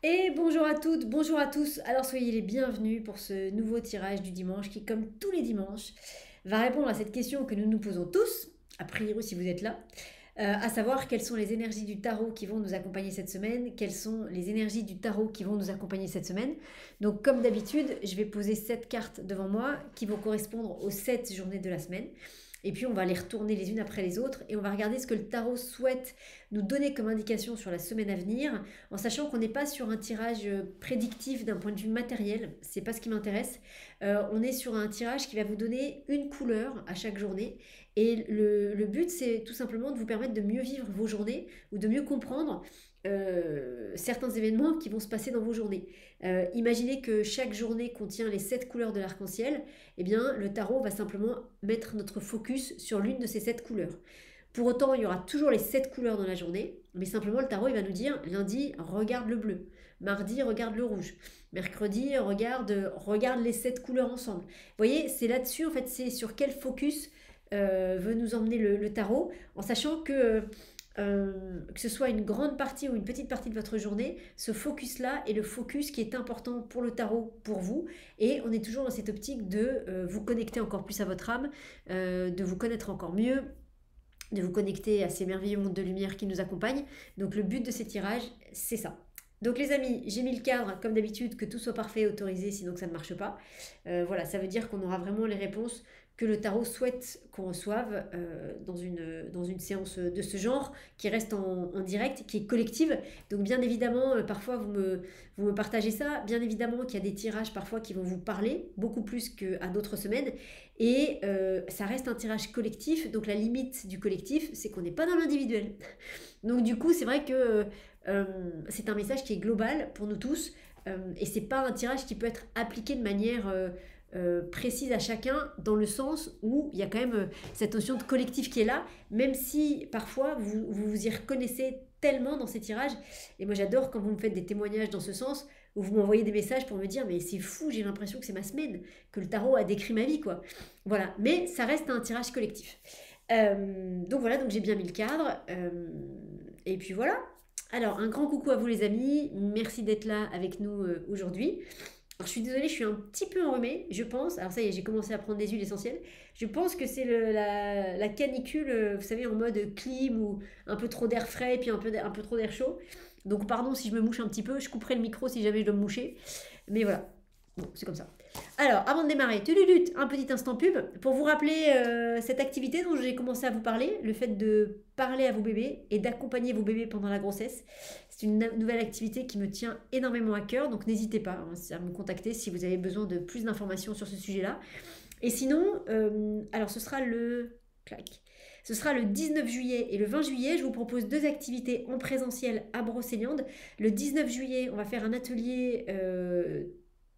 Et bonjour à toutes, bonjour à tous. Alors soyez les bienvenus pour ce nouveau tirage du dimanche qui, comme tous les dimanches, va répondre à cette question que nous nous posons tous, a priori si vous êtes là, à savoir quelles sont les énergies du tarot qui vont nous accompagner cette semaine, quelles sont les énergies du tarot qui vont nous accompagner cette semaine. Donc comme d'habitude, je vais poser 7 cartes devant moi qui vont correspondre aux 7 journées de la semaine. Et puis on va les retourner les unes après les autres et on va regarder ce que le tarot souhaite nous donner comme indication sur la semaine à venir, en sachant qu'on n'est pas sur un tirage prédictif d'un point de vue matériel, c'est pas ce qui m'intéresse. On est sur un tirage qui va vous donner une couleur à chaque journée et le but c'est tout simplement de vous permettre de mieux vivre vos journées ou de mieux comprendre certains événements qui vont se passer dans vos journées. Imaginez que chaque journée contient les 7 couleurs de l'arc-en-ciel, eh bien le tarot va simplement mettre notre focus sur l'une de ces 7 couleurs. Pour autant, il y aura toujours les 7 couleurs dans la journée, mais simplement le tarot il va nous dire lundi, regarde le bleu, mardi, regarde le rouge, mercredi, regarde les 7 couleurs ensemble. Vous voyez, c'est là-dessus, en fait, c'est sur quel focus veut nous emmener le tarot, en sachant que ce soit une grande partie ou une petite partie de votre journée, ce focus-là est le focus qui est important pour le tarot, pour vous. Et on est toujours dans cette optique de vous connecter encore plus à votre âme, de vous connaître encore mieux, de vous connecter à ces merveilleux mondes de lumière qui nous accompagnent. Donc le but de ces tirages, c'est ça. Donc les amis, j'ai mis le cadre, comme d'habitude, que tout soit parfait, autorisé, sinon que ça ne marche pas. Voilà, ça veut dire qu'on aura vraiment les réponses que le tarot souhaite qu'on reçoive dans une séance de ce genre, qui reste en direct, qui est collective. Donc bien évidemment, parfois vous me partagez ça, bien évidemment qu'il y a des tirages parfois qui vont vous parler, beaucoup plus qu'à d'autres semaines, et ça reste un tirage collectif, donc la limite du collectif, c'est qu'on n'est pas dans l'individuel. Donc du coup, c'est vrai que c'est un message qui est global pour nous tous, et c'est pas un tirage qui peut être appliqué de manière précise à chacun, dans le sens où il y a quand même cette notion de collectif qui est là, même si parfois vous y reconnaissez tellement dans ces tirages. Et moi j'adore quand vous me faites des témoignages dans ce sens, où vous m'envoyez des messages pour me dire mais c'est fou, j'ai l'impression que c'est ma semaine, que le tarot a décrit ma vie, quoi. Voilà, mais ça reste un tirage collectif. Donc voilà, donc j'ai bien mis le cadre. Et puis voilà. Alors, un grand coucou à vous les amis. Merci d'être là avec nous aujourd'hui. Alors, je suis désolée, je suis un petit peu enrhumée, je pense. Alors ça y est, j'ai commencé à prendre des huiles essentielles. Je pense que c'est la canicule, vous savez, en mode clim ou un peu trop d'air frais et puis un peu trop d'air chaud. Donc pardon si je me mouche un petit peu, je couperai le micro si jamais je dois me moucher. Mais voilà, bon, c'est comme ça. Alors, avant de démarrer, un petit instant pub pour vous rappeler cette activité dont j'ai commencé à vous parler, le fait de parler à vos bébés et d'accompagner vos bébés pendant la grossesse. C'est une nouvelle activité qui me tient énormément à cœur, donc n'hésitez pas à me contacter si vous avez besoin de plus d'informations sur ce sujet-là. Et sinon, alors ce sera clac. Ce sera le 19 juillet et le 20 juillet. Je vous propose deux activités en présentiel à Brocéliande. Le 19 juillet, on va faire un atelier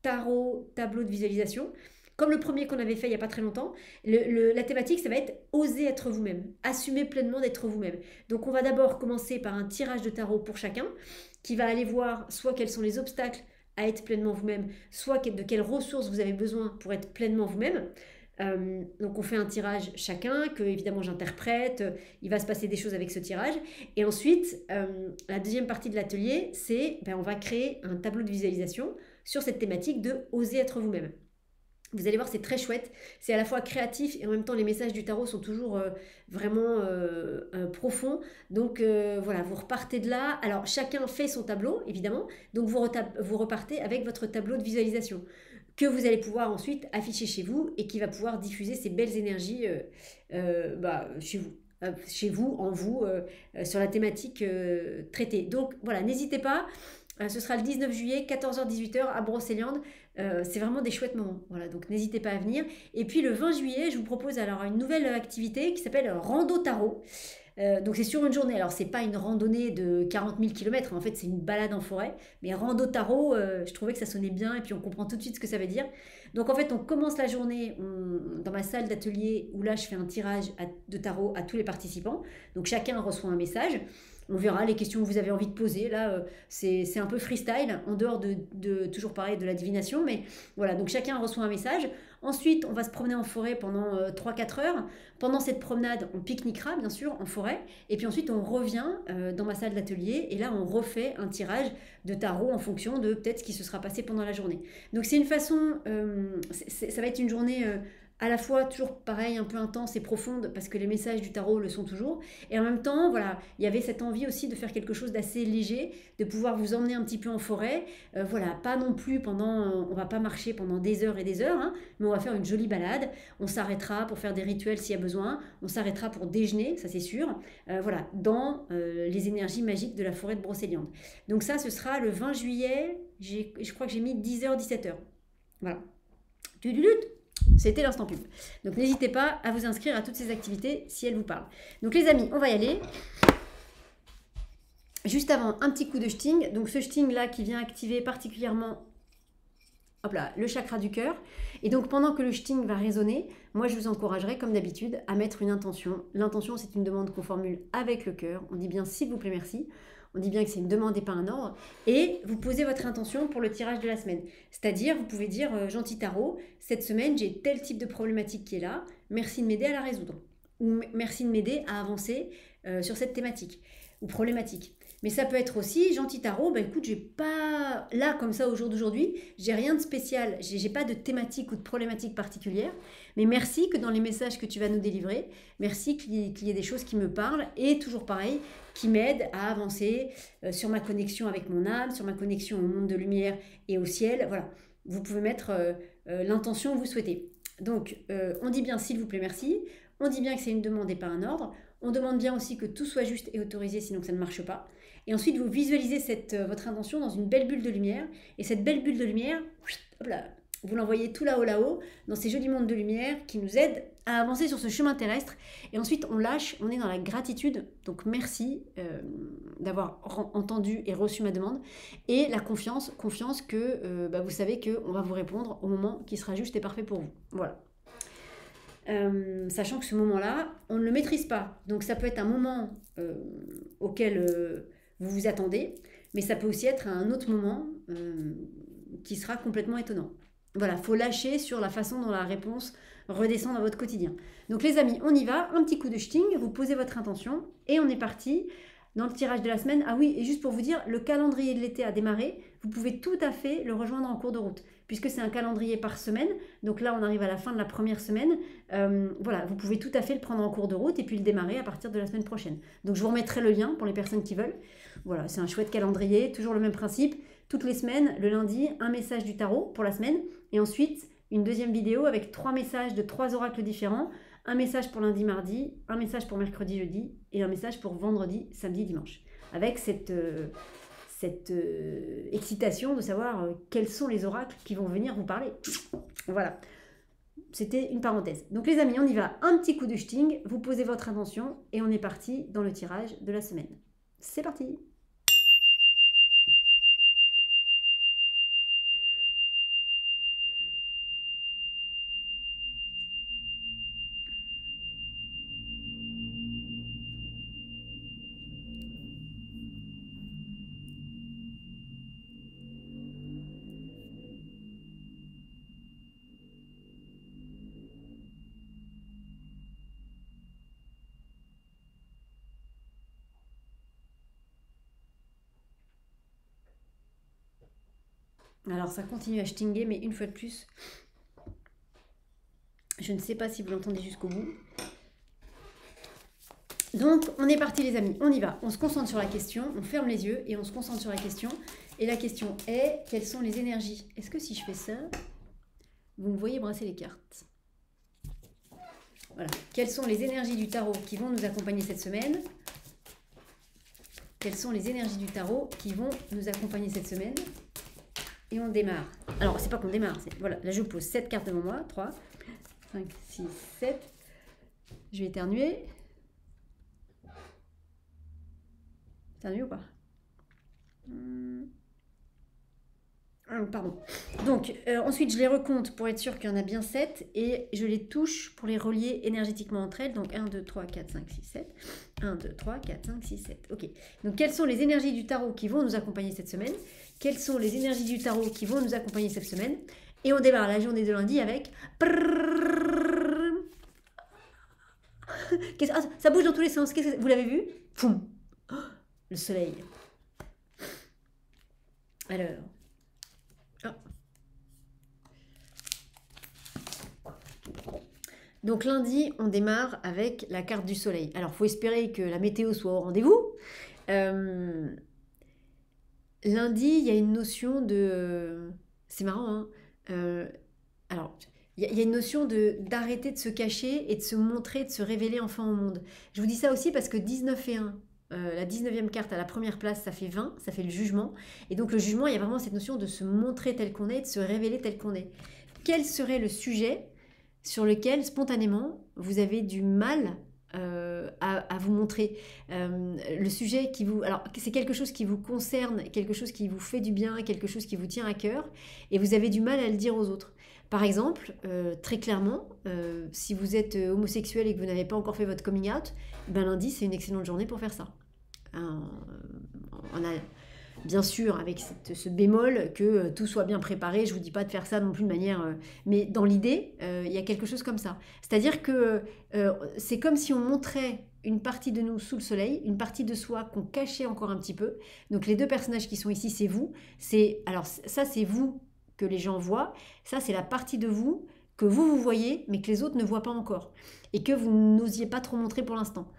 tarot, tableau de visualisation. Comme le premier qu'on avait fait il n'y a pas très longtemps, la thématique, ça va être oser être vous-même, assumer pleinement d'être vous-même. Donc on va d'abord commencer par un tirage de tarot pour chacun, qui va aller voir soit quels sont les obstacles à être pleinement vous-même, soit de quelles ressources vous avez besoin pour être pleinement vous-même. Donc on fait un tirage chacun, que évidemment j'interprète, il va se passer des choses avec ce tirage. Et ensuite, la deuxième partie de l'atelier, c'est on va créer un tableau de visualisation sur cette thématique de oser être vous-même. Vous allez voir, c'est très chouette. C'est à la fois créatif et en même temps, les messages du tarot sont toujours vraiment profonds. Donc voilà, vous repartez de là. Alors, chacun fait son tableau, évidemment. Donc, vous repartez avec votre tableau de visualisation que vous allez pouvoir ensuite afficher chez vous et qui va pouvoir diffuser ces belles énergies chez vous. Chez vous, en vous, sur la thématique traitée. Donc voilà, n'hésitez pas. Ce sera le 19 juillet, 14h-18h à Brocéliande. C'est vraiment des chouettes moments. Voilà, donc n'hésitez pas à venir. Et puis le 20 juillet, je vous propose alors une nouvelle activité qui s'appelle Rando Tarot. Donc c'est sur une journée. Alors c'est pas une randonnée de 40 000 km, en fait c'est une balade en forêt. Mais Rando Tarot, je trouvais que ça sonnait bien et puis on comprend tout de suite ce que ça veut dire. Donc en fait on commence la journée dans ma salle d'atelier où là je fais un tirage de tarot à tous les participants. Donc chacun reçoit un message. On verra les questions que vous avez envie de poser. Là, c'est un peu freestyle, en dehors toujours pareil, de la divination. Mais voilà, donc chacun reçoit un message. Ensuite, on va se promener en forêt pendant 3-4 heures. Pendant cette promenade, on pique-niquera, bien sûr, en forêt. Et puis ensuite, on revient dans ma salle d'atelier. Et là, on refait un tirage de tarot en fonction de peut-être ce qui se sera passé pendant la journée. Donc c'est une façon, ça va être une journée à la fois toujours pareil, un peu intense et profonde, parce que les messages du tarot le sont toujours. Et en même temps, voilà, il y avait cette envie aussi de faire quelque chose d'assez léger, de pouvoir vous emmener un petit peu en forêt. Voilà, pas non plus on va pas marcher pendant des heures et des heures, hein, mais on va faire une jolie balade. On s'arrêtera pour faire des rituels s'il y a besoin. On s'arrêtera pour déjeuner, ça c'est sûr. Voilà, dans les énergies magiques de la forêt de Brocéliande. Donc ça, ce sera le 20 juillet. Je crois que j'ai mis 10h, 17h. Voilà. C'était l'instant pub. Donc n'hésitez pas à vous inscrire à toutes ces activités si elles vous parlent. Donc les amis, on va y aller. Juste avant, un petit coup de shting. Donc ce shting là qui vient activer particulièrement hop là, le chakra du cœur. Et donc pendant que le shting va résonner, moi je vous encouragerai comme d'habitude à mettre une intention. L'intention, c'est une demande qu'on formule avec le cœur. On dit bien s'il vous plaît merci. On dit bien que c'est une demande et pas un ordre. Et vous posez votre intention pour le tirage de la semaine. C'est-à-dire, vous pouvez dire, gentil tarot, cette semaine, j'ai tel type de problématique qui est là. Merci de m'aider à la résoudre. Ou merci de m'aider à avancer sur cette thématique ou problématique. Mais ça peut être aussi, gentil tarot, bah écoute, j'ai pas, là comme ça au jour d'aujourd'hui, j'ai rien de spécial, j'ai pas de thématique ou de problématique particulière, mais merci que dans les messages que tu vas nous délivrer, merci qu'il y ait des choses qui me parlent, et toujours pareil, qui m'aident à avancer sur ma connexion avec mon âme, sur ma connexion au monde de lumière et au ciel, voilà. Vous pouvez mettre l'intention que vous souhaitez. Donc, on dit bien s'il vous plaît merci, on dit bien que c'est une demande et pas un ordre, on demande bien aussi que tout soit juste et autorisé, sinon que ça ne marche pas. Et ensuite, vous visualisez votre intention dans une belle bulle de lumière. Et cette belle bulle de lumière, hop là, vous l'envoyez tout là-haut, dans ces jolis mondes de lumière qui nous aident à avancer sur ce chemin terrestre. Et ensuite, on lâche, on est dans la gratitude. Donc, merci d'avoir entendu et reçu ma demande. Et la confiance que vous savez qu'on va vous répondre au moment qui sera juste et parfait pour vous. Voilà. Sachant que ce moment-là, on ne le maîtrise pas. Donc, ça peut être un moment auquel vous vous attendez, mais ça peut aussi être un autre moment qui sera complètement étonnant. Voilà, il faut lâcher sur la façon dont la réponse redescend dans votre quotidien. Donc les amis, on y va, un petit coup de shting, vous posez votre intention et on est parti dans le tirage de la semaine. Ah oui, et juste pour vous dire, le calendrier de l'été a démarré, vous pouvez tout à fait le rejoindre en cours de route, puisque c'est un calendrier par semaine, donc là on arrive à la fin de la première semaine, voilà, vous pouvez tout à fait le prendre en cours de route et puis le démarrer à partir de la semaine prochaine. Donc je vous remettrai le lien pour les personnes qui veulent. Voilà, c'est un chouette calendrier, toujours le même principe, toutes les semaines, le lundi, un message du tarot pour la semaine, et ensuite une deuxième vidéo avec 3 messages de 3 oracles différents, un message pour lundi, mardi, un message pour mercredi, jeudi, et un message pour vendredi, samedi, dimanche. Avec cette excitation de savoir quels sont les oracles qui vont venir vous parler. Voilà, c'était une parenthèse. Donc les amis, on y va, un petit coup de shting, vous posez votre intention, et on est parti dans le tirage de la semaine. C'est parti! Alors ça continue à stinger, mais une fois de plus, je ne sais pas si vous l'entendez jusqu'au bout. Donc on est parti les amis, on y va. On se concentre sur la question, on ferme les yeux et on se concentre sur la question. Et la question est, quelles sont les énergies? Est-ce que si je fais ça, vous me voyez brasser les cartes? Voilà. Quelles sont les énergies du tarot qui vont nous accompagner cette semaine? Quelles sont les énergies du tarot qui vont nous accompagner cette semaine? Et on démarre. Alors, c'est pas qu'on démarre, c'est... Voilà, là je pose 7 cartes devant moi. 3, 5, 6, 7. Je vais éternuer. Éternuer ou pas? Ok. Pardon. Donc, ensuite, je les recompte pour être sûr qu'il y en a bien 7 et je les touche pour les relier énergétiquement entre elles. Donc, 1, 2, 3, 4, 5, 6, 7. 1, 2, 3, 4, 5, 6, 7. Ok. Donc, quelles sont les énergies du tarot qui vont nous accompagner cette semaine? Quelles sont les énergies du tarot qui vont nous accompagner cette semaine? Et on démarre la journée de lundi avec... Ah, ça bouge dans tous les sens. Vous l'avez vu? Poum. Oh, le soleil. Alors... Ah. Donc lundi, on démarre avec la carte du soleil. Alors, il faut espérer que la météo soit au rendez-vous. Lundi, il y a une notion de... C'est marrant, hein. Alors, il y a une notion d'arrêter de se cacher et de se montrer, de se révéler enfin au monde. Je vous dis ça aussi parce que 19 et 1, la 19e carte à la première place, ça fait 20, ça fait le jugement. Et donc le jugement, il y a vraiment cette notion de se montrer tel qu'on est, de se révéler tel qu'on est. Quel serait le sujet sur lequel, spontanément, vous avez du mal à vous montrer le sujet qui vous... Alors, c'est quelque chose qui vous concerne, quelque chose qui vous fait du bien, quelque chose qui vous tient à cœur, et vous avez du mal à le dire aux autres. Par exemple, très clairement, si vous êtes homosexuel et que vous n'avez pas encore fait votre coming out, ben lundi, c'est une excellente journée pour faire ça. On a... Bien sûr, avec ce bémol que tout soit bien préparé, je ne vous dis pas de faire ça non plus de manière... mais dans l'idée, il y a quelque chose comme ça. C'est-à-dire que c'est comme si on montrait une partie de nous sous le soleil, une partie de soi qu'on cachait encore un petit peu. Donc les deux personnages qui sont ici, c'est vous. Alors ça, c'est vous que les gens voient. Ça, c'est la partie de vous que vous voyez, mais que les autres ne voient pas encore. Et que vous n'osiez pas trop montrer pour l'instant.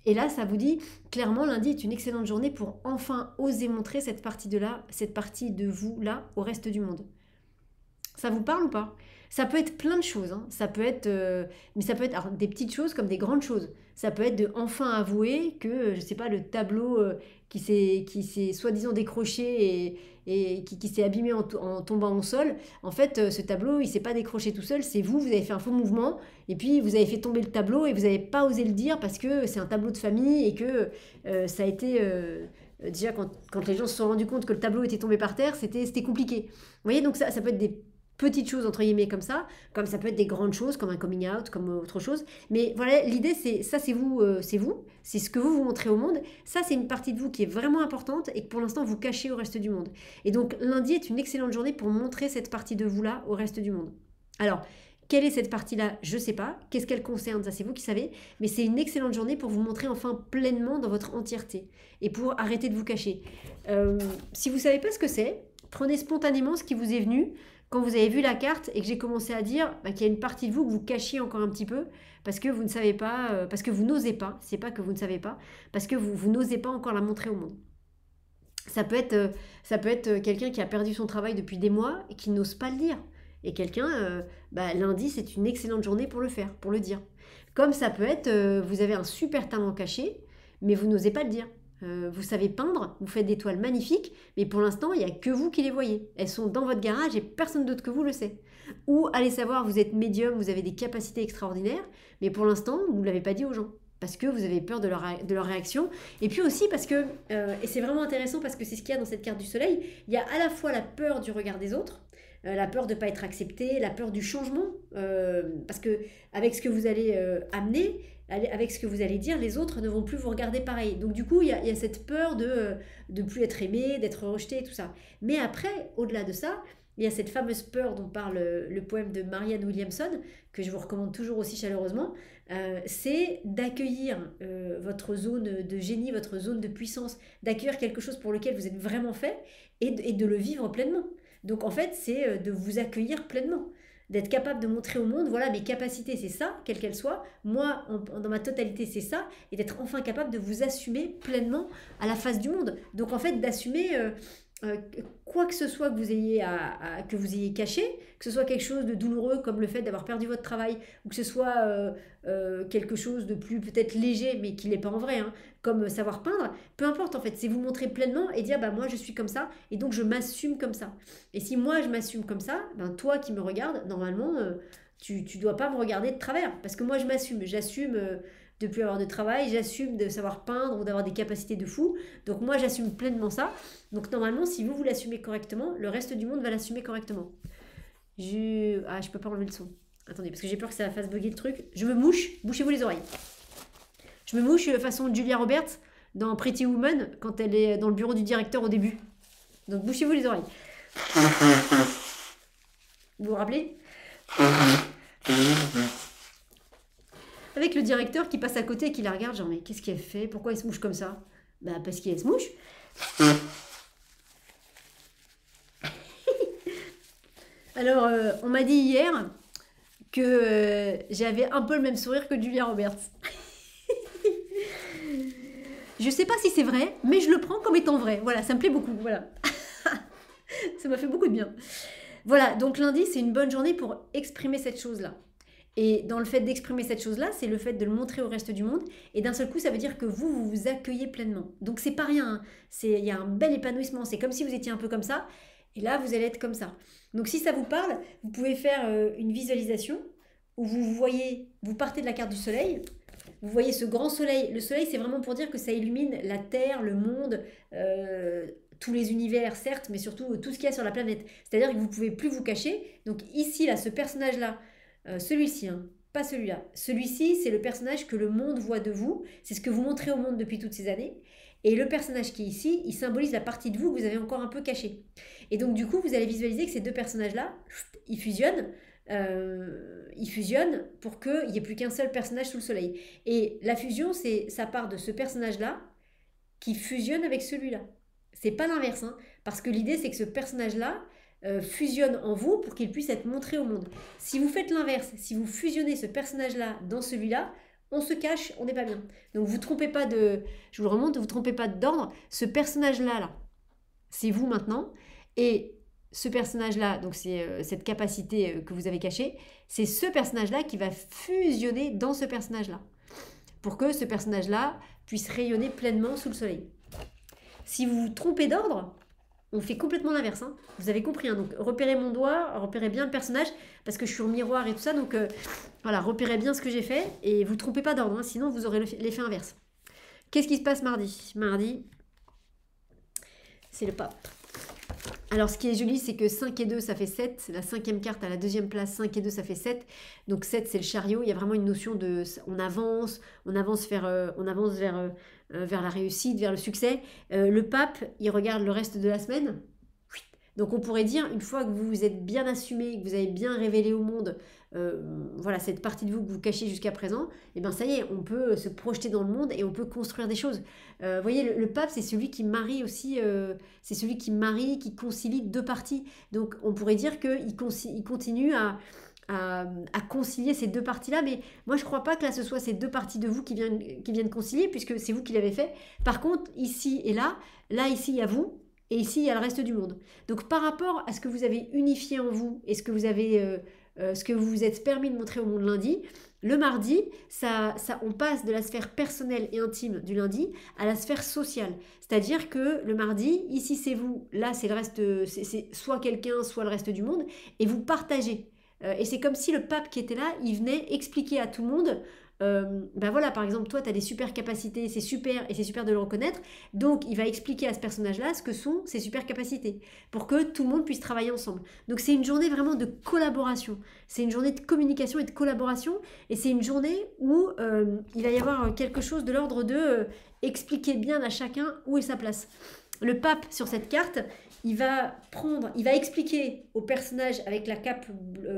Et là, ça vous dit, clairement, lundi est une excellente journée pour enfin oser montrer cette partie de vous-là au reste du monde. Ça vous parle ou pas? Ça peut être plein de choses, hein. Ça peut être, mais ça peut être alors, des petites choses comme des grandes choses. Ça peut être de enfin avouer que, je sais pas, le tableau qui s'est soi-disant décroché et qui s'est abîmé en tombant au sol. En fait, ce tableau, il s'est pas décroché tout seul. C'est vous avez fait un faux mouvement et puis vous avez fait tomber le tableau et vous n'avez pas osé le dire parce que c'est un tableau de famille et que ça a été... déjà, quand les gens se sont rendus compte que le tableau était tombé par terre, c'était compliqué. Vous voyez, donc ça peut être des petites choses entre guillemets comme ça peut être des grandes choses comme un coming out, comme autre chose, mais voilà, l'idée c'est vous, c'est ce que vous montrez au monde, ça c'est une partie de vous qui est vraiment importante et que pour l'instant vous cachez au reste du monde. Et donc lundi est une excellente journée pour montrer cette partie de vous là au reste du monde. Alors quelle est cette partie-là? Je ne sais pas. Qu'est-ce qu'elle concerne? Ça, c'est vous qui savez. Mais c'est une excellente journée pour vous montrer enfin pleinement dans votre entièreté et pour arrêter de vous cacher. Si vous ne savez pas ce que c'est, prenez spontanément ce qui vous est venu quand vous avez vu la carte et que j'ai commencé à dire qu'il y a une partie de vous que vous cachiez encore un petit peu parce que vous ne savez pas, parce que vous n'osez pas. C'est pas que vous ne savez pas, parce que vous n'osez pas encore la montrer au monde. Ça peut être quelqu'un qui a perdu son travail depuis des mois et qui n'ose pas le dire. Et quelqu'un, lundi, c'est une excellente journée pour le faire, pour le dire. Comme ça peut être, vous avez un super talent caché, mais vous n'osez pas le dire. Vous savez peindre, vous faites des toiles magnifiques, mais pour l'instant, il n'y a que vous qui les voyez. Elles sont dans votre garage et personne d'autre que vous le sait. Ou, allez savoir, vous êtes médium, vous avez des capacités extraordinaires, mais pour l'instant, vous ne l'avez pas dit aux gens. Parce que vous avez peur de leur réaction. Et puis aussi parce que, et c'est vraiment intéressant parce que c'est ce qu'il y a dans cette carte du soleil, il y a à la fois la peur du regard des autres, la peur de ne pas être accepté, la peur du changement, parce que avec ce que vous allez amener, avec ce que vous allez dire, les autres ne vont plus vous regarder pareil. Donc du coup, il y a cette peur de plus être aimé, d'être rejeté, tout ça. Mais après, au-delà de ça, il y a cette fameuse peur dont parle le poème de Marianne Williamson, que je vous recommande toujours aussi chaleureusement, c'est d'accueillir votre zone de génie, votre zone de puissance, d'accueillir quelque chose pour lequel vous êtes vraiment fait et de le vivre pleinement. Donc en fait, c'est de vous accueillir pleinement, d'être capable de montrer au monde, voilà, mes capacités, c'est ça, quelles qu'elles soient, moi, dans ma totalité, c'est ça, et d'être enfin capable de vous assumer pleinement à la face du monde. Donc en fait, d'assumer quoi que ce soit que vous ayez caché, que ce soit quelque chose de douloureux comme le fait d'avoir perdu votre travail, ou que ce soit quelque chose de plus peut-être léger, mais qui n'est pas en vrai, hein, comme savoir peindre, peu importe en fait, c'est vous montrer pleinement et dire moi je suis comme ça, et donc je m'assume comme ça. Et si moi je m'assume comme ça, toi qui me regardes, normalement, tu dois pas me regarder de travers, parce que moi je m'assume, j'assume de plus avoir de travail, j'assume de savoir peindre ou d'avoir des capacités de fou. Donc moi, j'assume pleinement ça. Donc normalement, si vous l'assumez correctement, le reste du monde va l'assumer correctement. Ah, je peux pas enlever le son. Attendez, parce que j'ai peur que ça fasse bugger le truc. Je me mouche, bouchez-vous les oreilles. Je me mouche façon Julia Roberts dans Pretty Woman quand elle est dans le bureau du directeur au début. Donc bouchez-vous les oreilles. Vous vous rappelez? Avec le directeur qui passe à côté et qui la regarde, genre mais qu'est-ce qu'elle fait? Pourquoi elle se mouche comme ça? Bah parce qu'elle se mouche. Alors, on m'a dit hier que j'avais un peu le même sourire que Julia Roberts. Je sais pas si c'est vrai, mais je le prends comme étant vrai. Voilà, ça me plaît beaucoup. Voilà. Ça m'a fait beaucoup de bien. Voilà, donc lundi, c'est une bonne journée pour exprimer cette chose-là. Et dans le fait d'exprimer cette chose-là, c'est le fait de le montrer au reste du monde. Et d'un seul coup, ça veut dire que vous vous accueillez pleinement. Donc c'est pas rien, hein. Il y a un bel épanouissement. C'est comme si vous étiez un peu comme ça. Et là, vous allez être comme ça. Donc si ça vous parle, vous pouvez faire une visualisation où vous voyez, vous partez de la carte du soleil. Vous voyez ce grand soleil. Le soleil, c'est vraiment pour dire que ça illumine la Terre, le monde, tous les univers, certes, mais surtout tout ce qu'il y a sur la planète. C'est-à-dire que vous ne pouvez plus vous cacher. Donc ici, là, ce personnage-là, celui-ci, hein, pas celui-là. Celui-ci, c'est le personnage que le monde voit de vous. C'est ce que vous montrez au monde depuis toutes ces années. Et le personnage qui est ici, il symbolise la partie de vous que vous avez encore un peu cachée. Et donc, du coup, vous allez visualiser que ces deux personnages-là, ils fusionnent. Ils fusionnent pour qu'il n'y ait plus qu'un seul personnage sous le soleil. Et la fusion, ça part de ce personnage-là qui fusionne avec celui-là. C'est pas l'inverse, hein, parce que l'idée, c'est que ce personnage-là fusionne en vous pour qu'il puisse être montré au monde. Si vous faites l'inverse, si vous fusionnez ce personnage-là dans celui-là, on se cache, on n'est pas bien. Donc vous trompez pas de, je vous le remonte, vous trompez pas d'ordre. Ce personnage-là, là, c'est vous maintenant, et ce personnage-là, donc c'est cette capacité que vous avez cachée, c'est ce personnage-là qui va fusionner dans ce personnage-là, pour que ce personnage-là puisse rayonner pleinement sous le soleil. Si vous vous trompez d'ordre, on fait complètement l'inverse, hein. Vous avez compris, hein. Donc repérez mon doigt, repérez bien le personnage, parce que je suis en miroir et tout ça, donc voilà, repérez bien ce que j'ai fait, et vous ne trompez pas d'ordre, hein, sinon vous aurez l'effet inverse. Qu'est-ce qui se passe mardi? Mardi, c'est le pape. Alors ce qui est joli, c'est que 5 et 2, ça fait 7. La cinquième carte à la deuxième place, 5 et 2, ça fait 7. Donc 7, c'est le chariot. Il y a vraiment une notion de... On avance vers la réussite, vers le succès. Le pape, il regarde le reste de la semaine. Donc on pourrait dire, une fois que vous vous êtes bien assumé, que vous avez bien révélé au monde voilà, cette partie de vous que vous cachez jusqu'à présent, et bien ça y est, on peut se projeter dans le monde et on peut construire des choses. Vous voyez, le pape, c'est celui qui marie aussi, c'est celui qui marie, qui concilie deux parties. Donc on pourrait dire qu'il continue à concilier ces deux parties-là, mais moi je ne crois pas que là ce soit ces deux parties de vous qui viennent concilier, puisque c'est vous qui l'avez fait. Par contre, ici et là, ici il y a vous, et ici il y a le reste du monde. Donc par rapport à ce que vous avez unifié en vous, et ce que vous vous êtes permis de montrer au monde lundi, le mardi, on passe de la sphère personnelle et intime du lundi à la sphère sociale. C'est-à-dire que le mardi, ici c'est vous, là c'est le reste, c'est soit quelqu'un, soit le reste du monde, et vous partagez. Et c'est comme si le pape qui était là, il venait expliquer à tout le monde, ben voilà, par exemple, toi, tu as des super capacités, c'est super, et c'est super de le reconnaître. Donc, il va expliquer à ce personnage-là ce que sont ses super capacités, pour que tout le monde puisse travailler ensemble. Donc, c'est une journée vraiment de collaboration. C'est une journée de communication et de collaboration, et c'est une journée où il va y avoir quelque chose de l'ordre de expliquer bien à chacun où est sa place. Le pape, sur cette carte, il va expliquer au personnage avec la cape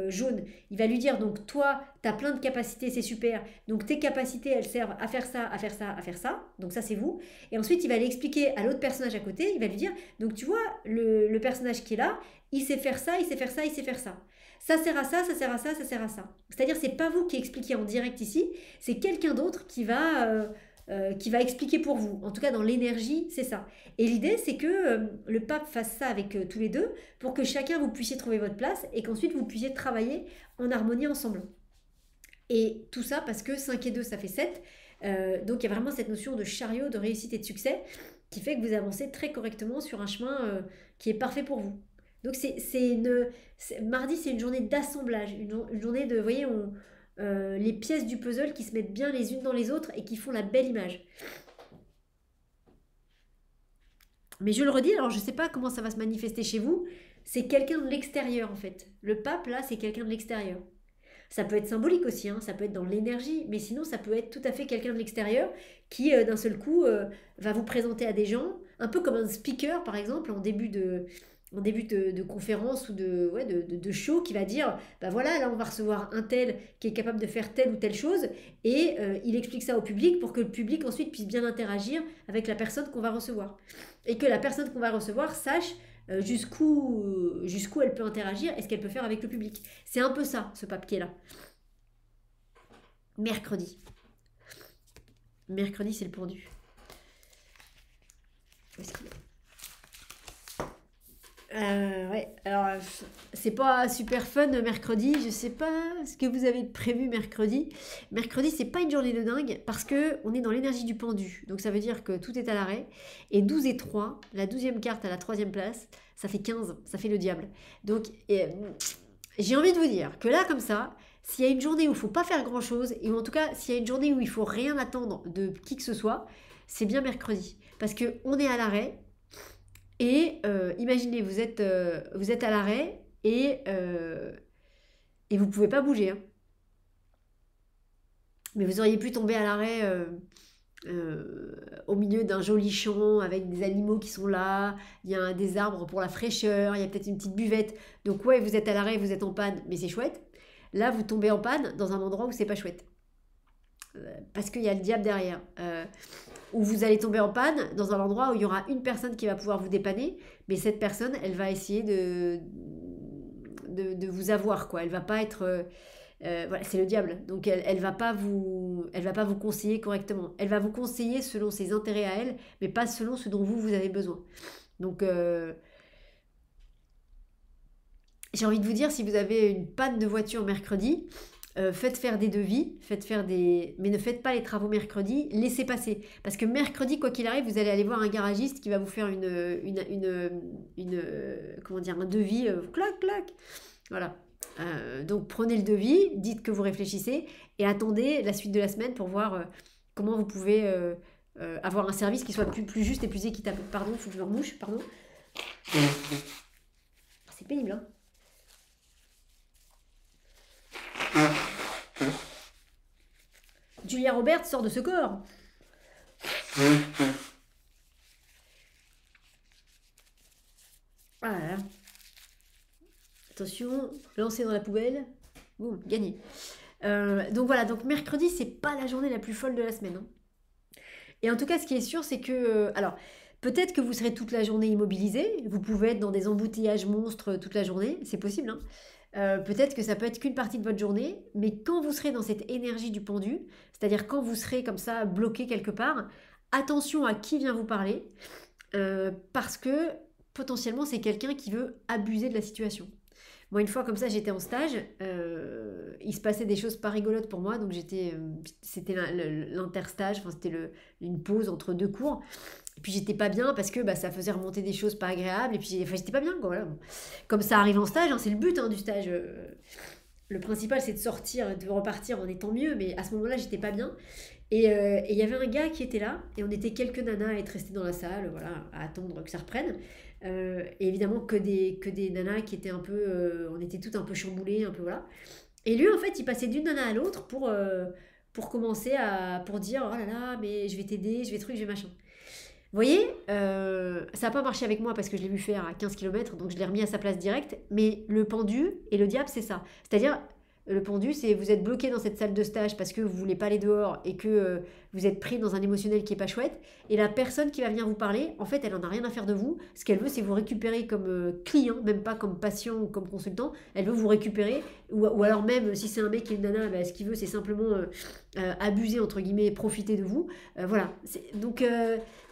jaune, il va lui dire, donc toi, tu as plein de capacités, c'est super, donc tes capacités, elles servent à faire ça, à faire ça, à faire ça, donc ça c'est vous. Et ensuite, il va l'expliquer à l'autre personnage à côté, il va lui dire, donc tu vois, le personnage qui est là, il sait faire ça, il sait faire ça, il sait faire ça. Ça sert à ça, ça sert à ça, ça sert à ça. C'est-à-dire, c'est pas vous qui expliquez en direct ici, c'est quelqu'un d'autre qui va expliquer pour vous. En tout cas, dans l'énergie, c'est ça. Et l'idée, c'est que le pape fasse ça avec tous les deux pour que chacun, vous puissiez trouver votre place et qu'ensuite, vous puissiez travailler en harmonie ensemble. Et tout ça parce que 5 et 2, ça fait 7. Donc, il y a vraiment cette notion de chariot, de réussite et de succès qui fait que vous avancez très correctement sur un chemin qui est parfait pour vous. Donc, mardi, c'est une journée d'assemblage, une journée de, vous voyez, les pièces du puzzle qui se mettent bien les unes dans les autres et qui font la belle image. Mais je le redis, alors je ne sais pas comment ça va se manifester chez vous, c'est quelqu'un de l'extérieur en fait. Le pape là, c'est quelqu'un de l'extérieur. Ça peut être symbolique aussi, hein, ça peut être dans l'énergie, mais sinon ça peut être tout à fait quelqu'un de l'extérieur qui d'un seul coup va vous présenter à des gens, un peu comme un speaker par exemple en début de conférence ou de show qui va dire, bah voilà, là on va recevoir un tel qui est capable de faire telle ou telle chose et il explique ça au public pour que le public ensuite puisse bien interagir avec la personne qu'on va recevoir. Et que la personne qu'on va recevoir sache jusqu'où elle peut interagir et ce qu'elle peut faire avec le public. C'est un peu ça, ce pape qui est là. Mercredi. Mercredi, c'est le pendu. Où est-ce qu'il est Ouais, alors c'est pas super fun mercredi. Je sais pas ce que vous avez prévu mercredi. Mercredi, c'est pas une journée de dingue parce que on est dans l'énergie du pendu. Donc ça veut dire que tout est à l'arrêt. Et 12 et 3, la 12e carte à la 3e place, ça fait 15, ça fait le diable. Donc j'ai envie de vous dire que là, comme ça, s'il y a une journée où il faut pas faire grand chose, et en tout cas, s'il y a une journée où il faut rien attendre de qui que ce soit, c'est bien mercredi. Parce que on est à l'arrêt. Et imaginez, vous êtes à l'arrêt et vous ne pouvez pas bouger, hein. Mais vous auriez pu tomber à l'arrêt au milieu d'un joli champ avec des animaux qui sont là, il y a des arbres pour la fraîcheur, il y a peut-être une petite buvette. Donc ouais, vous êtes à l'arrêt, vous êtes en panne, mais c'est chouette. Là, vous tombez en panne dans un endroit où c'est pas chouette. Parce qu'il y a le diable derrière. Où vous allez tomber en panne dans un endroit où il y aura une personne qui va pouvoir vous dépanner, mais cette personne, elle va essayer de vous avoir, quoi. Elle va pas être... voilà, c'est le diable. Donc elle va pas vous conseiller correctement. Elle va vous conseiller selon ses intérêts à elle, mais pas selon ce dont vous avez besoin. Donc j'ai envie de vous dire, si vous avez une panne de voiture mercredi, faites faire des devis, mais ne faites pas les travaux mercredi, laissez passer. Parce que mercredi, quoi qu'il arrive, vous allez aller voir un garagiste qui va vous faire comment dire, un devis, clac, clac. Voilà. Donc prenez le devis, dites que vous réfléchissez et attendez la suite de la semaine pour voir comment vous pouvez avoir un service qui soit plus juste et plus équitable. Pardon, il faut que je me remouche, pardon. C'est pénible, hein. Julia Roberts sort de ce corps. Ah là là. Attention, lancer dans la poubelle. Boum, gagné. Donc voilà, donc mercredi, c'est pas la journée la plus folle de la semaine, hein. Et en tout cas, ce qui est sûr, c'est que... alors, peut-être que vous serez toute la journée immobilisé. Vous pouvez être dans des embouteillages monstres toute la journée. C'est possible, hein. Peut-être que ça peut être qu'une partie de votre journée, mais quand vous serez dans cette énergie du pendu, c'est-à-dire quand vous serez comme ça bloqué quelque part, attention à qui vient vous parler, parce que potentiellement c'est quelqu'un qui veut abuser de la situation. Moi, une fois comme ça, j'étais en stage, il se passait des choses pas rigolotes pour moi, donc c'était l'interstage, enfin une pause entre deux cours. Et puis j'étais pas bien parce que bah, ça faisait remonter des choses pas agréables. Et puis enfin, j'étais pas bien, quoi. Voilà. Comme ça arrive en stage, hein, c'est le but du stage. Le principal, c'est de sortir et de repartir en étant mieux. Mais à ce moment-là, j'étais pas bien. Et il y avait un gars qui était là. Et on était quelques nanas à être restées dans la salle, voilà, à attendre que ça reprenne. Et évidemment, que des nanas qui étaient un peu... on était toutes un peu chamboulées, un peu voilà. Et lui, en fait, il passait d'une nana à l'autre pour commencer pour dire, oh là là, mais je vais t'aider, je vais truc, je vais machin. Vous voyez, ça n'a pas marché avec moi parce que je l'ai vu faire à 15 km, donc je l'ai remis à sa place directe. Mais le pendu et le diable, c'est ça. C'est-à-dire, le pendu, c'est vous êtes bloqué dans cette salle de stage parce que vous voulez pas aller dehors et que vous êtes pris dans un émotionnel qui est pas chouette. Et la personne qui va venir vous parler, en fait, elle en a rien à faire de vous. Ce qu'elle veut, c'est vous récupérer comme client, même pas comme patient ou comme consultant. Elle veut vous récupérer. Ou alors même, si c'est un mec et une nana, bah, ce qu'il veut, c'est simplement abuser, entre guillemets, profiter de vous. Voilà. Donc,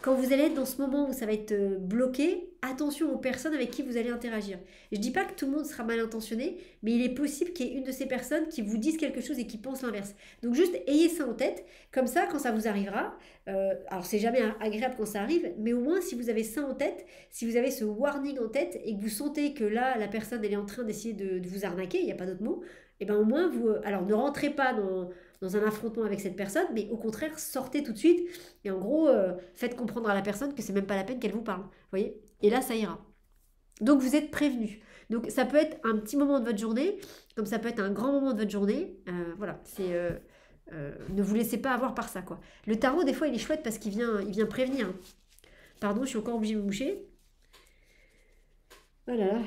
quand vous allez être dans ce moment où ça va être bloqué, attention aux personnes avec qui vous allez interagir. Je ne dis pas que tout le monde sera mal intentionné, mais il est possible qu'il y ait une de ces personnes qui vous dise quelque chose et qui pense l'inverse. Donc juste ayez ça en tête, comme ça quand ça vous arrivera, alors c'est jamais agréable quand ça arrive, mais au moins si vous avez ça en tête, si vous avez ce warning en tête et que vous sentez que là la personne elle est en train d'essayer de vous arnaquer, il n'y a pas d'autre mot, et bien au moins vous, alors ne rentrez pas dans un affrontement avec cette personne, mais au contraire sortez tout de suite et en gros faites comprendre à la personne que c'est même pas la peine qu'elle vous parle, vous voyez, et là ça ira. Donc vous êtes prévenu. Donc ça peut être un petit moment de votre journée, comme ça peut être un grand moment de votre journée. Voilà, ne vous laissez pas avoir par ça, quoi. Le tarot, des fois, il est chouette parce il vient prévenir. Pardon, je suis encore obligée de me moucher. Oh là là.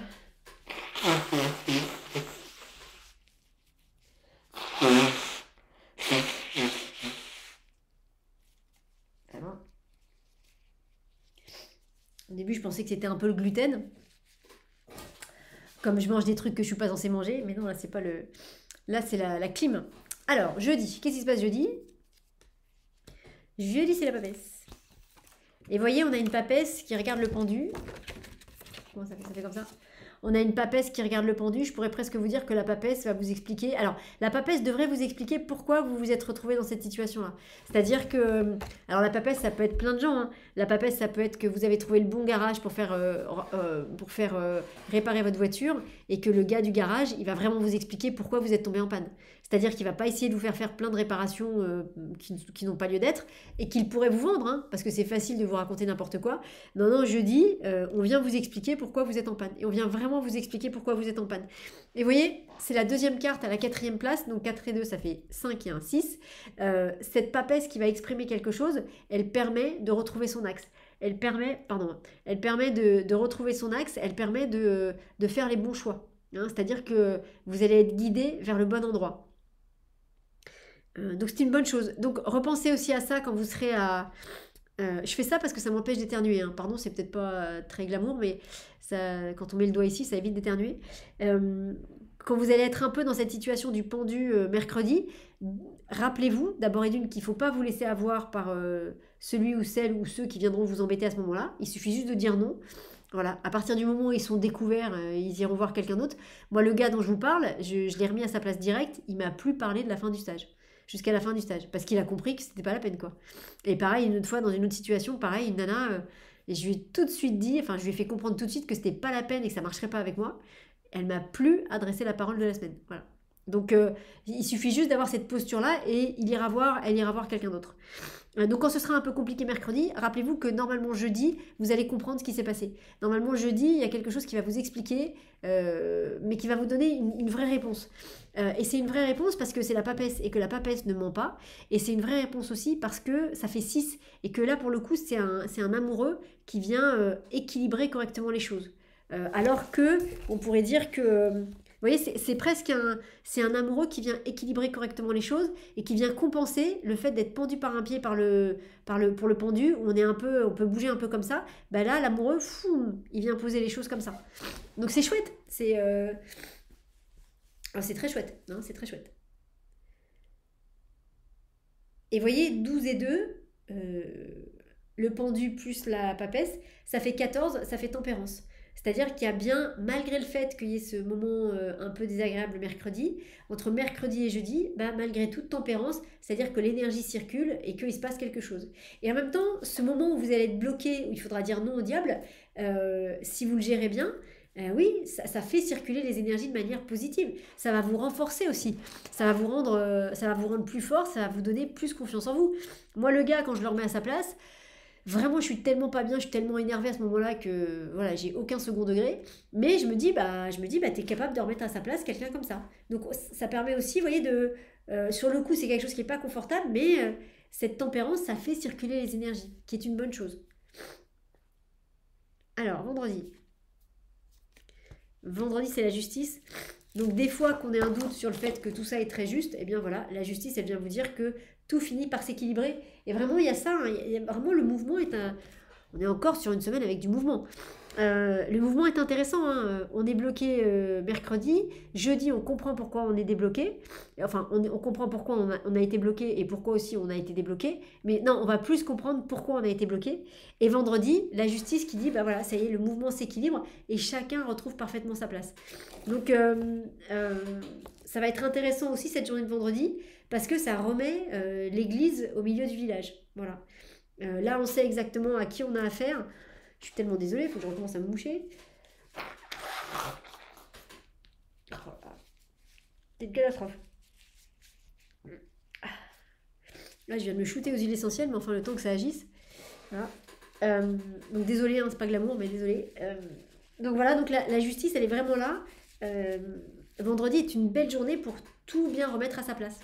Alors. Au début, je pensais que c'était un peu le gluten. Comme je mange des trucs que je suis pas censée manger. Mais non, là, c'est pas le... Là, c'est la clim. Alors, jeudi. Qu'est-ce qui se passe jeudi? Jeudi, c'est la papesse. Et voyez, on a une papesse qui regarde le pendu. Comment ça fait? Ça fait comme ça. On a une papesse qui regarde le pendu. Je pourrais presque vous dire que la papesse va vous expliquer... Alors, la papesse devrait vous expliquer pourquoi vous vous êtes retrouvé dans cette situation-là. C'est-à-dire que... Alors, la papesse, ça peut être plein de gens. Hein. La papesse, ça peut être que vous avez trouvé le bon garage pour faire réparer votre voiture et que le gars du garage, il va vraiment vous expliquer pourquoi vous êtes tombé en panne. C'est-à-dire qu'il ne va pas essayer de vous faire plein de réparations qui n'ont pas lieu d'être et qu'il pourrait vous vendre, hein, parce que c'est facile de vous raconter n'importe quoi. Non, non, jeudi, on vient vous expliquer pourquoi vous êtes en panne. Et on vient vraiment vous expliquer pourquoi vous êtes en panne. Et vous voyez, c'est la deuxième carte à la 4e place, donc 4 et 2, ça fait 5 et 1, 6. Cette papesse qui va exprimer quelque chose, elle permet de retrouver son axe. Elle permet de retrouver son axe, elle permet de faire les bons choix. Hein, c'est-à-dire que vous allez être guidé vers le bon endroit. Donc c'est une bonne chose. Donc repensez aussi à ça quand vous serez à... je fais ça parce que ça m'empêche d'éternuer. Hein. Pardon, c'est peut-être pas très glamour, mais ça, quand on met le doigt ici, ça évite d'éternuer. Quand vous allez être un peu dans cette situation du pendu mercredi, rappelez-vous d'abord et d'une qu'il ne faut pas vous laisser avoir par celui ou celle ou ceux qui viendront vous embêter à ce moment-là. Il suffit juste de dire non. Voilà, à partir du moment où ils sont découverts, ils iront voir quelqu'un d'autre. Moi, le gars dont je vous parle, je l'ai remis à sa place directe, il m'a plus parlé de la fin du stage. Jusqu'à la fin du stage, parce qu'il a compris que c'était pas la peine, quoi. Et pareil, une autre fois, dans une autre situation, pareil, une nana, et je lui ai tout de suite dit, enfin, je lui ai fait comprendre tout de suite que c'était pas la peine et que ça marcherait pas avec moi. Elle m'a plus adressé la parole de la semaine. Voilà. Donc, il suffit juste d'avoir cette posture-là et elle ira voir quelqu'un d'autre. Donc, quand ce sera un peu compliqué mercredi, rappelez-vous que normalement jeudi, vous allez comprendre ce qui s'est passé. Normalement jeudi, il y a quelque chose qui va vous expliquer, mais qui va vous donner une vraie réponse. Et c'est une vraie réponse parce que c'est la papesse et que la papesse ne ment pas. Et c'est une vraie réponse aussi parce que ça fait 6 et que là, pour le coup, c'est un amoureux qui vient équilibrer correctement les choses. Alors que, on pourrait dire que... Vous voyez, c'est presque un amoureux qui vient équilibrer correctement les choses et qui vient compenser le fait d'être pendu par un pied pour le pendu, où on peut bouger un peu comme ça. Ben là, l'amoureux, il vient poser les choses comme ça. Donc c'est chouette. C'est très chouette. Hein, c'est très chouette. Et vous voyez, 12 et 2, le pendu plus la papesse, ça fait 14, ça fait tempérance. C'est-à-dire qu'il y a bien, malgré le fait qu'il y ait ce moment un peu désagréable mercredi, entre mercredi et jeudi, bah, malgré toute tempérance, c'est-à-dire que l'énergie circule et qu'il se passe quelque chose. Et en même temps, ce moment où vous allez être bloqué, où il faudra dire non au diable, si vous le gérez bien, oui, ça fait circuler les énergies de manière positive. Ça va vous renforcer aussi. Ça va vous rendre plus fort, ça va vous donner plus confiance en vous. Moi, le gars, quand je le remets à sa place, vraiment, je suis tellement pas bien, je suis tellement énervée à ce moment-là que voilà, j'ai aucun second degré. Mais je me dis, t'es capable de remettre à sa place quelqu'un comme ça. Donc ça permet aussi, vous voyez, sur le coup, c'est quelque chose qui n'est pas confortable, mais cette tempérance, ça fait circuler les énergies, qui est une bonne chose. Alors, vendredi. Vendredi, c'est la justice. Donc des fois qu'on ait un doute sur le fait que tout ça est très juste, eh bien voilà, la justice, elle vient vous dire que tout finit par s'équilibrer. Et vraiment, il y a ça, hein, vraiment le mouvement on est encore sur une semaine avec du mouvement. Le mouvement est intéressant, hein. On est bloqué mercredi. Jeudi, on comprend pourquoi on est débloqué. Enfin, on comprend pourquoi on a été bloqué et pourquoi aussi on a été débloqué. Mais non, on va plus comprendre pourquoi on a été bloqué. Et vendredi, la justice qui dit, bah voilà, ça y est, le mouvement s'équilibre et chacun retrouve parfaitement sa place. Donc, ça va être intéressant aussi cette journée de vendredi parce que ça remet l'église au milieu du village. Voilà. Là, on sait exactement à qui on a affaire. Je suis tellement désolée, il faut que je recommence à me moucher. Oh là, c'est une catastrophe. Là, je viens de me shooter aux huiles essentielles, mais enfin, le temps que ça agisse. Voilà. Donc, désolée, hein, c'est pas glamour, mais désolée. Donc, voilà, donc la justice, elle est vraiment là. Euh, Vendredi est une belle journée pour tout bien remettre à sa place.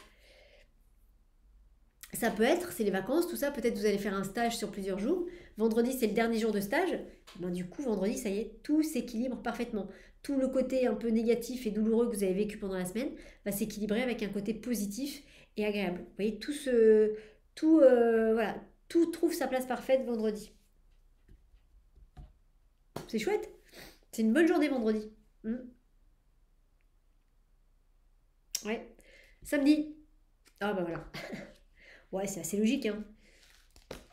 Ça peut être, c'est les vacances, tout ça. Peut-être vous allez faire un stage sur plusieurs jours. Vendredi, c'est le dernier jour de stage. Ben, du coup, vendredi, ça y est, tout s'équilibre parfaitement. Tout le côté un peu négatif et douloureux que vous avez vécu pendant la semaine va s'équilibrer avec un côté positif et agréable. Vous voyez, voilà, tout trouve sa place parfaite vendredi. C'est chouette. C'est une bonne journée vendredi. Hmm. Ouais. Samedi. Ah bah voilà. Ouais, c'est assez logique, hein.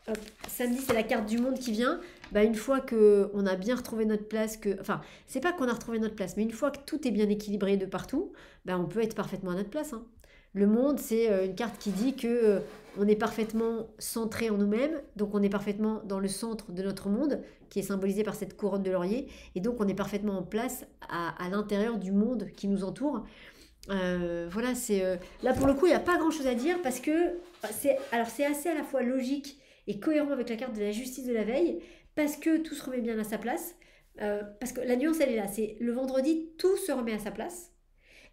Hop, samedi, c'est la carte du monde qui vient. Bah, une fois que on a bien retrouvé notre place, enfin, c'est pas qu'on a retrouvé notre place, mais une fois que tout est bien équilibré de partout, bah, on peut être parfaitement à notre place, hein. Le monde, c'est une carte qui dit que on est parfaitement centré en nous-mêmes, donc on est parfaitement dans le centre de notre monde, qui est symbolisé par cette couronne de laurier, et donc on est parfaitement en place à l'intérieur du monde qui nous entoure. Voilà, là pour le coup, il n'y a pas grand-chose à dire parce que c'est assez à la fois logique et cohérent avec la carte de la justice de la veille parce que tout se remet bien à sa place. Parce que la nuance, elle est là. C'est le vendredi, tout se remet à sa place.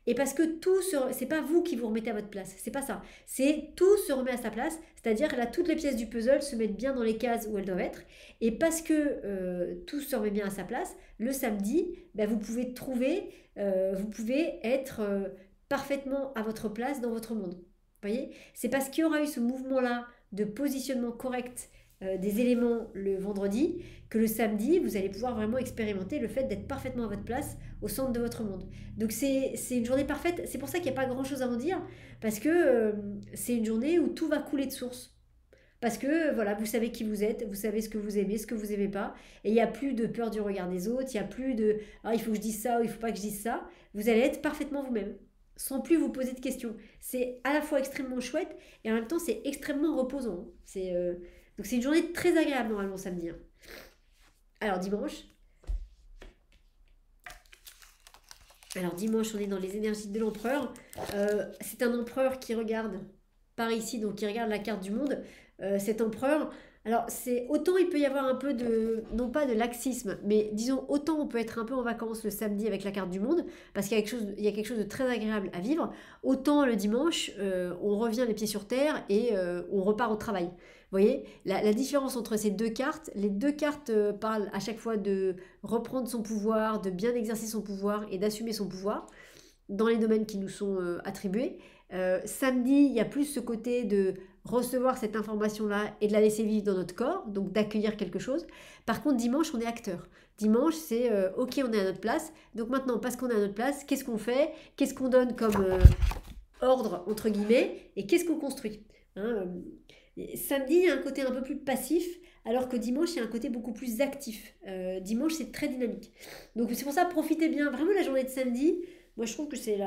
Et parce que c'est pas vous qui vous remettez à votre place, c'est pas ça. C'est tout se remet à sa place, c'est-à-dire là toutes les pièces du puzzle se mettent bien dans les cases où elles doivent être. Et parce que tout se remet bien à sa place, le samedi, ben, vous pouvez être parfaitement à votre place dans votre monde. Vous voyez? C'est parce qu'il y aura eu ce mouvement-là de positionnement correct des éléments le vendredi que le samedi, vous allez pouvoir vraiment expérimenter le fait d'être parfaitement à votre place au centre de votre monde. Donc c'est une journée parfaite. C'est pour ça qu'il n'y a pas grand-chose à en dire, parce que c'est une journée où tout va couler de source. Parce que voilà, vous savez qui vous êtes, vous savez ce que vous aimez, ce que vous n'aimez pas, et il n'y a plus de peur du regard des autres, il n'y a plus de ah, il faut que je dise ça ou il ne faut pas que je dise ça. Vous allez être parfaitement vous-même, sans plus vous poser de questions. C'est à la fois extrêmement chouette et en même temps c'est extrêmement reposant. Donc c'est une journée très agréable normalement samedi, hein. Alors dimanche. Alors dimanche, on est dans les énergies de l'empereur. C'est un empereur qui regarde par ici, donc qui regarde la carte du monde. Cet empereur, alors c'est autant il peut y avoir un peu de, non pas de laxisme, mais disons autant on peut être un peu en vacances le samedi avec la carte du monde, parce il y a quelque chose de très agréable à vivre, autant le dimanche, on revient les pieds sur terre et on repart au travail. Vous voyez, la différence entre ces deux cartes, les deux cartes parlent à chaque fois de reprendre son pouvoir, de bien exercer son pouvoir et d'assumer son pouvoir dans les domaines qui nous sont attribués. Samedi, il y a plus ce côté de recevoir cette information-là et de la laisser vivre dans notre corps, donc d'accueillir quelque chose. Par contre, dimanche, on est acteur. Dimanche, c'est ok, on est à notre place. Donc maintenant, parce qu'on est à notre place, qu'est-ce qu'on fait? Qu'est-ce qu'on donne comme ordre, entre guillemets? Et qu'est-ce qu'on construit, hein? Samedi, il y a un côté un peu plus passif, alors que dimanche, il y a un côté beaucoup plus actif. Dimanche, c'est très dynamique. Donc c'est pour ça, profitez bien vraiment la journée de samedi. Moi, je trouve que c'est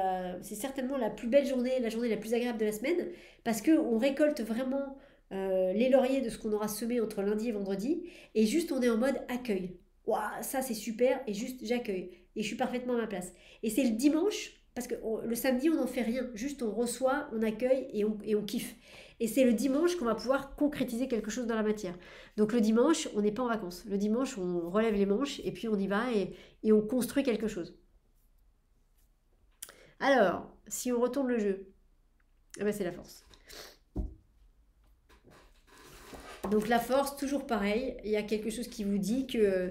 certainement la plus belle journée, la journée la plus agréable de la semaine, parce qu'on récolte vraiment les lauriers de ce qu'on aura semé entre lundi et vendredi, et juste on est en mode accueil. Waouh, ça c'est super, et juste j'accueille, et je suis parfaitement à ma place. Et c'est le dimanche, parce que le samedi on n'en fait rien, juste on reçoit, on accueille et on kiffe. Et c'est le dimanche qu'on va pouvoir concrétiser quelque chose dans la matière. Donc le dimanche, on n'est pas en vacances. Le dimanche, on relève les manches et puis on y va et on construit quelque chose. Alors, si on retourne le jeu, eh ben c'est la force. Donc la force, toujours pareil, il y a quelque chose qui vous dit que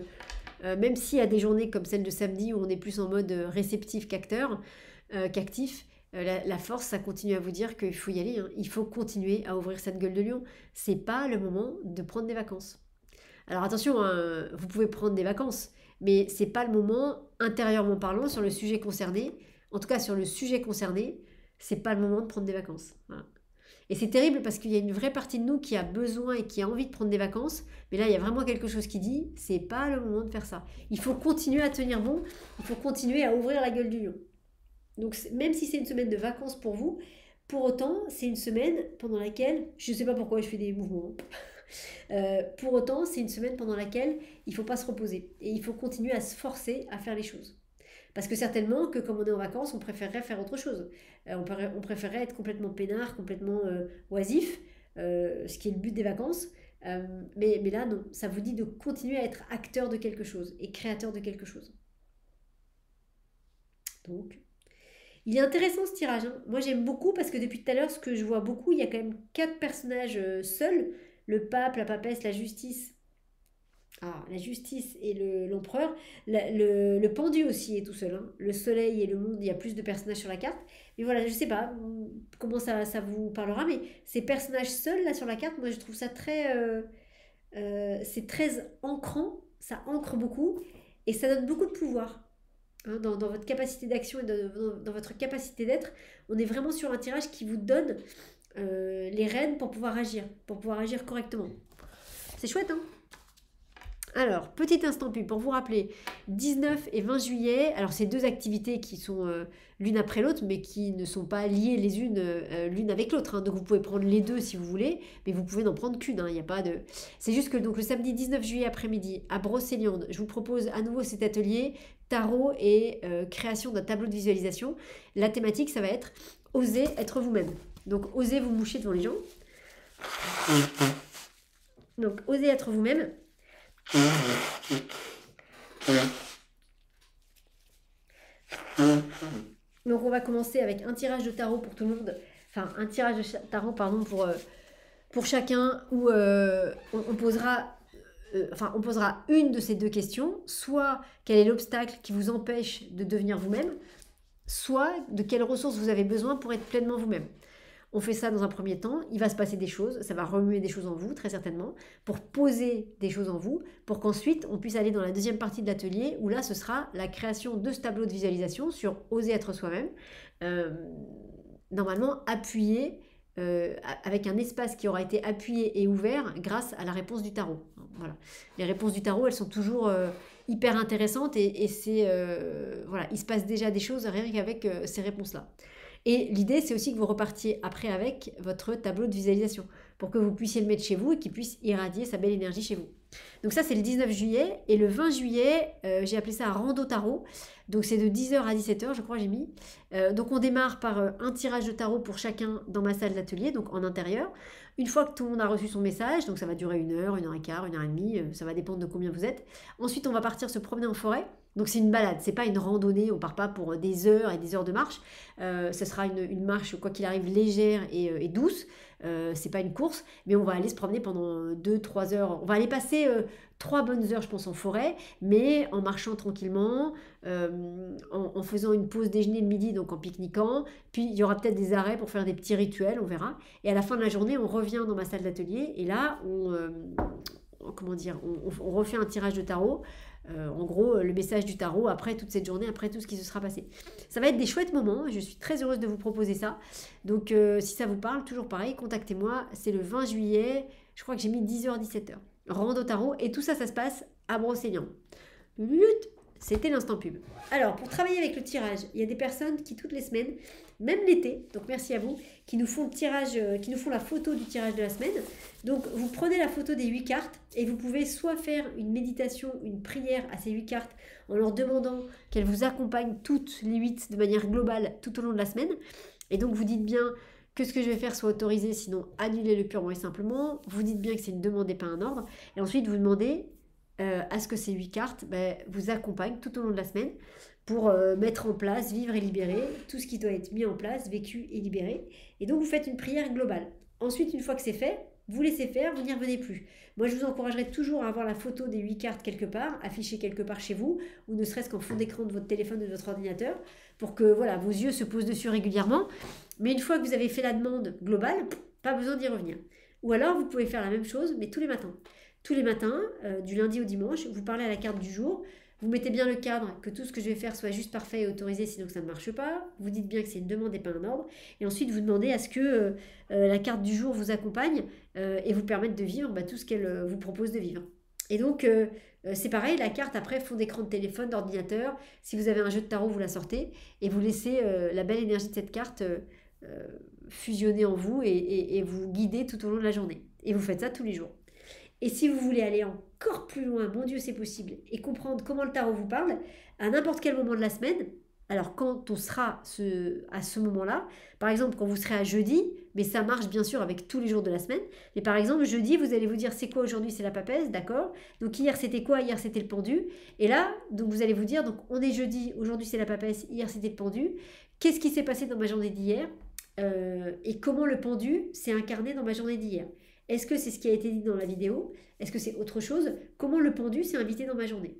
même s'il y a des journées comme celle de samedi où on est plus en mode réceptif qu'actif, la force, ça continue à vous dire qu'il faut y aller, hein. Il faut continuer à ouvrir cette gueule de lion. C'est pas le moment de prendre des vacances. Alors attention, hein, vous pouvez prendre des vacances, mais c'est pas le moment, intérieurement parlant, sur le sujet concerné. En tout cas, sur le sujet concerné, c'est pas le moment de prendre des vacances. Voilà. Et c'est terrible parce qu'il y a une vraie partie de nous qui a besoin et qui a envie de prendre des vacances, mais là, il y a vraiment quelque chose qui dit, c'est pas le moment de faire ça. Il faut continuer à tenir bon, il faut continuer à ouvrir la gueule du lion. Donc, même si c'est une semaine de vacances pour vous, pour autant, c'est une semaine pendant laquelle, je ne sais pas pourquoi je fais des mouvements, pour autant, c'est une semaine pendant laquelle il ne faut pas se reposer. Et il faut continuer à se forcer à faire les choses. Parce que certainement que comme on est en vacances, on préférerait faire autre chose. On préférerait être complètement peinard, complètement oisif, ce qui est le but des vacances. Mais là, non, ça vous dit de continuer à être acteur de quelque chose et créateur de quelque chose. Donc, il est intéressant ce tirage, hein. Moi j'aime beaucoup parce que depuis tout à l'heure, ce que je vois beaucoup, il y a quand même quatre personnages seuls. Le pape, la papesse, la justice. Ah, la justice et l'empereur. Le pendu aussi est tout seul, hein. Le soleil et le monde, il y a plus de personnages sur la carte. Mais voilà, je sais pas comment ça vous parlera, mais ces personnages seuls là sur la carte, moi je trouve ça très... c'est très ancrant, ça ancre beaucoup et ça donne beaucoup de pouvoir, hein, dans votre capacité d'action et dans votre capacité d'être. On est vraiment sur un tirage qui vous donne les rênes pour pouvoir agir correctement. C'est chouette, hein? Alors, petit instant pub pour vous rappeler, 19 et 20 juillet, alors c'est deux activités qui sont l'une après l'autre, mais qui ne sont pas liées les unes l'une avec l'autre, hein. Donc vous pouvez prendre les deux si vous voulez, mais vous pouvez n'en prendre qu'une, hein. Il y a pas de... C'est juste que donc, le samedi 19 juillet après-midi, à Brocéliande, je vous propose à nouveau cet atelier tarot et création d'un tableau de visualisation. La thématique, ça va être oser être vous-même. Donc, osez vous moucher devant les gens. Donc, osez être vous-même. Donc on va commencer avec un tirage de tarot pour tout le monde, enfin un tirage de tarot pardon pour chacun où on posera on posera une de ces deux questions, soit quel est l'obstacle qui vous empêche de devenir vous-même, soit de quelles ressources vous avez besoin pour être pleinement vous-même. On fait ça dans un premier temps, il va se passer des choses, ça va remuer des choses en vous, très certainement, pour poser des choses en vous, pour qu'ensuite on puisse aller dans la deuxième partie de l'atelier, où là ce sera la création de ce tableau de visualisation sur oser être soi-même, normalement appuyé, avec un espace qui aura été appuyé et ouvert grâce à la réponse du tarot. Voilà. Les réponses du tarot, elles sont toujours hyper intéressantes et c'est, voilà, il se passe déjà des choses rien qu'avec ces réponses-là. Et l'idée, c'est aussi que vous repartiez après avec votre tableau de visualisation pour que vous puissiez le mettre chez vous et qu'il puisse irradier sa belle énergie chez vous. Donc ça, c'est le 19 juillet. Et le 20 juillet, j'ai appelé ça un rando tarot. Donc c'est de 10h à 17h, je crois, j'ai mis. Donc on démarre par un tirage de tarot pour chacun dans ma salle d'atelier, donc en intérieur. Une fois que tout le monde a reçu son message, donc ça va durer 1 heure, 1 heure et quart, 1 heure et demie, ça va dépendre de combien vous êtes. Ensuite, on va partir se promener en forêt. Donc c'est une balade, c'est pas une randonnée, on part pas pour des heures et des heures de marche. Ce sera une marche, quoi qu'il arrive, légère et douce. C'est pas une course, mais on va aller se promener pendant 2-3 heures. On va aller passer 3 bonnes heures, je pense, en forêt, mais en marchant tranquillement, en faisant une pause déjeuner le midi, donc en pique-niquant. Puis il y aura peut-être des arrêts pour faire des petits rituels, on verra. Et à la fin de la journée, on revient dans ma salle d'atelier et là, comment dire, on refait un tirage de tarot. En gros, le message du tarot après toute cette journée, après tout ce qui se sera passé. Ça va être des chouettes moments, je suis très heureuse de vous proposer ça. Donc si ça vous parle, toujours pareil, contactez-moi, c'est le 20 juillet, je crois que j'ai mis 10h-17h. Rando tarot, et tout ça, ça se passe à Brocéliande. C'était l'instant pub. Alors, pour travailler avec le tirage, il y a des personnes qui, toutes les semaines, même l'été, donc merci à vous, qui nous font le tirage, qui nous font la photo du tirage de la semaine. Donc, vous prenez la photo des 8 cartes et vous pouvez soit faire une méditation, une prière à ces 8 cartes en leur demandant qu'elles vous accompagnent toutes les 8 de manière globale tout au long de la semaine. Et donc, vous dites bien que ce que je vais faire soit autorisé, sinon annulez-le purement et simplement. Vous dites bien que c'est une demande et pas un ordre. Et ensuite, vous demandez à ce que ces 8 cartes vous accompagnent tout au long de la semaine pour mettre en place, vivre et libérer tout ce qui doit être mis en place, vécu et libéré. Et donc, vous faites une prière globale. Ensuite, une fois que c'est fait, vous laissez faire, vous n'y revenez plus. Moi, je vous encouragerais toujours à avoir la photo des 8 cartes quelque part, affichée quelque part chez vous, ou ne serait-ce qu'en fond d'écran de votre téléphone ou de votre ordinateur, pour que voilà, vos yeux se posent dessus régulièrement. Mais une fois que vous avez fait la demande globale, pas besoin d'y revenir. Ou alors, vous pouvez faire la même chose, mais tous les matins. Tous les matins, du lundi au dimanche, vous parlez à la carte du jour, Vous mettez bien le cadre, que tout ce que je vais faire soit juste parfait et autorisé, sinon que ça ne marche pas. Vous dites bien que c'est une demande et pas un ordre. Et ensuite, vous demandez à ce que la carte du jour vous accompagne et vous permette de vivre tout ce qu'elle vous propose de vivre. Et donc, c'est pareil, la carte, après, fond d'écran de téléphone, d'ordinateur. Si vous avez un jeu de tarot, vous la sortez et vous laissez la belle énergie de cette carte fusionner en vous et vous guider tout au long de la journée. Et vous faites ça tous les jours. Et si vous voulez aller encore plus loin, mon Dieu, c'est possible, et comprendre comment le tarot vous parle, à n'importe quel moment de la semaine, alors quand on sera à ce moment-là, par exemple quand vous serez à jeudi, mais ça marche bien sûr avec tous les jours de la semaine, mais par exemple jeudi, vous allez vous dire c'est quoi aujourd'hui, c'est la papesse, d'accord. Donc hier c'était quoi? Hier c'était le pendu. Et là, donc vous allez vous dire, donc on est jeudi, aujourd'hui c'est la papesse, hier c'était le pendu. Qu'est-ce qui s'est passé dans ma journée d'hier? Et comment le pendu s'est incarné dans ma journée d'hier? Est-ce que c'est ce qui a été dit dans la vidéo? Est-ce que c'est autre chose? Comment le pendu s'est invité dans ma journée?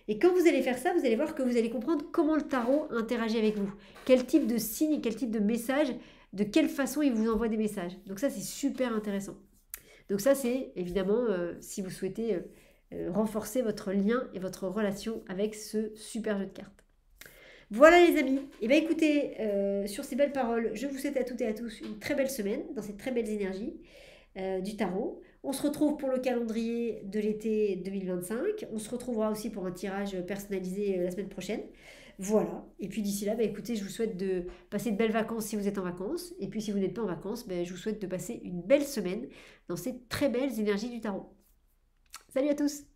Et quand vous allez faire ça, vous allez voir que vous allez comprendre comment le tarot interagit avec vous. Quel type de signe, quel type de message, de quelle façon il vous envoie des messages. Donc ça, c'est super intéressant. Donc ça, c'est évidemment si vous souhaitez renforcer votre lien et votre relation avec ce super jeu de cartes. Voilà les amis. Et bien écoutez, sur ces belles paroles, je vous souhaite à toutes et à tous une très belle semaine, dans ces très belles énergies du tarot. On se retrouve pour le calendrier de l'été 2025. On se retrouvera aussi pour un tirage personnalisé la semaine prochaine. Voilà. Et puis d'ici là, écoutez, je vous souhaite de passer de belles vacances si vous êtes en vacances. Et puis si vous n'êtes pas en vacances, je vous souhaite de passer une belle semaine dans ces très belles énergies du tarot. Salut à tous!